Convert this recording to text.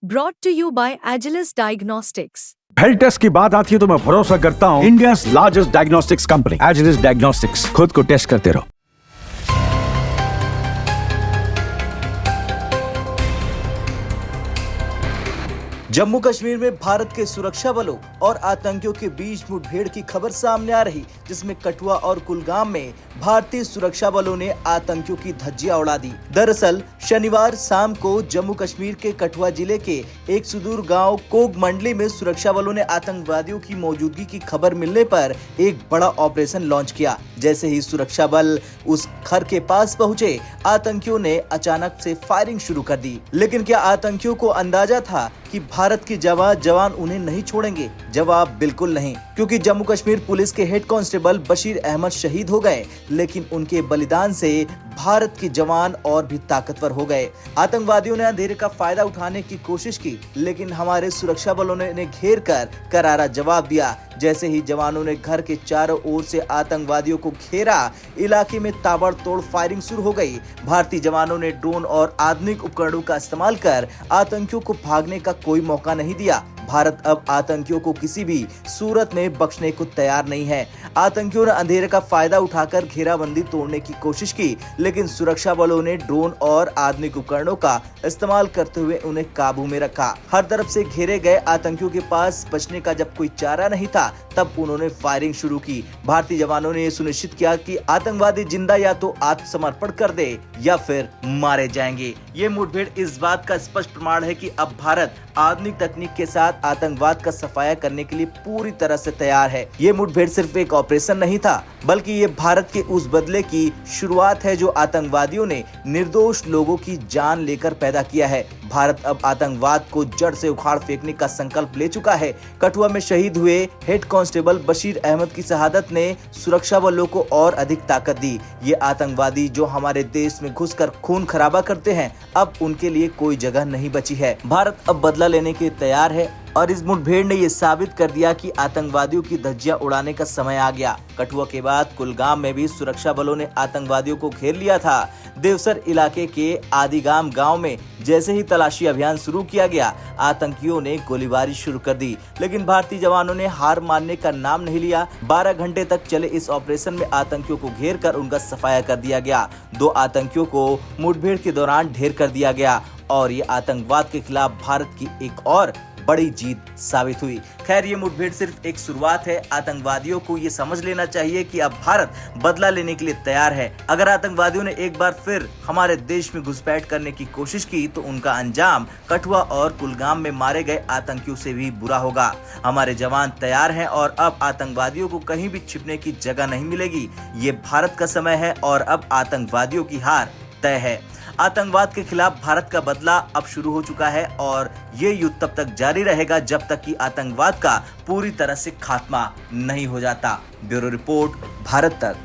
Brought to you by Agilus Diagnostics. Health test की बात आती है तो मैं भरोसा करता हूँ India largest diagnostics company Agilus diagnostics. खुद को टेस्ट करते रहो। जम्मू कश्मीर में भारत के सुरक्षा बलों और आतंकियों के बीच मुठभेड़ की खबर सामने आ रही, जिसमें कठुआ और कुलगाम में भारतीय सुरक्षा बलों ने आतंकियों की धज्जियां उड़ा दी। दरअसल शनिवार शाम को जम्मू कश्मीर के कठुआ जिले के एक सुदूर गांव कोग मंडली में सुरक्षा बलों ने आतंकवादियों की मौजूदगी की खबर मिलने पर एक बड़ा ऑपरेशन लॉन्च किया। जैसे ही सुरक्षा बल उस घर के पास पहुंचे, आतंकियों ने अचानक से फायरिंग शुरू कर दी। लेकिन क्या आतंकियों को अंदाजा था कि भारत के जवान उन्हें नहीं छोड़ेंगे? जवाब बिल्कुल नहीं, क्योंकि जम्मू कश्मीर पुलिस के हेड कांस्टेबल बशीर अहमद शहीद हो गए, लेकिन उनके बलिदान से भारत के जवान और भी ताकतवर हो गए। आतंकवादियों ने अंधेरे का फायदा उठाने की कोशिश की, लेकिन हमारे सुरक्षा बलों ने घेर कर करारा जवाब दिया। जैसे ही जवानों ने घर के चारों ओर से आतंकवादियों को घेरा, इलाके में ताबड़तोड़ फायरिंग शुरू हो गई। भारतीय जवानों ने ड्रोन और आधुनिक उपकरणों का इस्तेमाल कर आतंकियों को भागने का कोई मौका नहीं दिया। भारत अब आतंकियों को किसी भी सूरत में बख्शने को तैयार नहीं है। आतंकियों ने अंधेरे का फायदा उठाकर घेराबंदी तोड़ने की कोशिश की, लेकिन सुरक्षा बलों ने ड्रोन और आधुनिक उपकरणों का इस्तेमाल करते हुए उन्हें काबू में रखा। हर तरफ से घेरे गए आतंकियों के पास बचने का जब कोई चारा नहीं था, तब उन्होंने फायरिंग शुरू की। भारतीय जवानों ने यह सुनिश्चित किया कि आतंकवादी जिंदा या तो आत्मसमर्पण कर दे या फिर मारे जाएंगे। ये मुठभेड़ इस बात का स्पष्ट प्रमाण है कि अब भारत आधुनिक तकनीक के साथ आतंकवाद का सफाया करने के लिए पूरी तरह से तैयार है। ये मुठभेड़ सिर्फ एक ऑपरेशन नहीं था, बल्कि ये भारत के उस बदले की शुरुआत है जो आतंकवादियों ने निर्दोष लोगों की जान लेकर पैदा किया है। भारत अब आतंकवाद को जड़ से उखाड़ फेंकने का संकल्प ले चुका है। कठुआ में शहीद हुए हेड कांस्टेबल बशीर अहमद की शहादत ने सुरक्षा बलों को और अधिक ताकत दी। ये आतंकवादी जो हमारे देश में घुसकर खून खराबा करते हैं, अब उनके लिए कोई जगह नहीं बची है। भारत अब बदला लेने के तैयार है और इस मुठभेड़ ने ये साबित कर दिया कि आतंकवादियों की धज्जियां उड़ाने का समय आ गया। कठुआ के बाद कुलगाम में भी सुरक्षा बलों ने आतंकवादियों को घेर लिया था। देवसर इलाके के आदिगाम गांव में जैसे ही तलाशी अभियान शुरू किया गया, आतंकियों ने गोलीबारी शुरू कर दी, लेकिन भारतीय जवानों ने हार मानने का नाम नहीं लिया। 12 घंटे तक चले इस ऑपरेशन में आतंकियों को घेर कर उनका सफाया कर दिया गया। 2 आतंकियों को मुठभेड़ के दौरान ढेर कर दिया गया और ये आतंकवाद के खिलाफ भारत की एक और बड़ी जीत साबित हुई। खैर, ये मुठभेड़ सिर्फ एक शुरुआत है। आतंकवादियों को ये समझ लेना चाहिए कि अब भारत बदला लेने के लिए तैयार है। अगर आतंकवादियों ने एक बार फिर हमारे देश में घुसपैठ करने की कोशिश की, तो उनका अंजाम कठुआ और कुलगाम में मारे गए आतंकियों से भी बुरा होगा। हमारे जवान तैयार हैं और अब आतंकवादियों को कहीं भी छिपने की जगह नहीं मिलेगी। ये भारत का समय है और अब आतंकवादियों की हार तय है। आतंकवाद के खिलाफ भारत का बदला अब शुरू हो चुका है और ये युद्ध तब तक जारी रहेगा जब तक कि आतंकवाद का पूरी तरह से खात्मा नहीं हो जाता। ब्यूरो रिपोर्ट, भारत तक।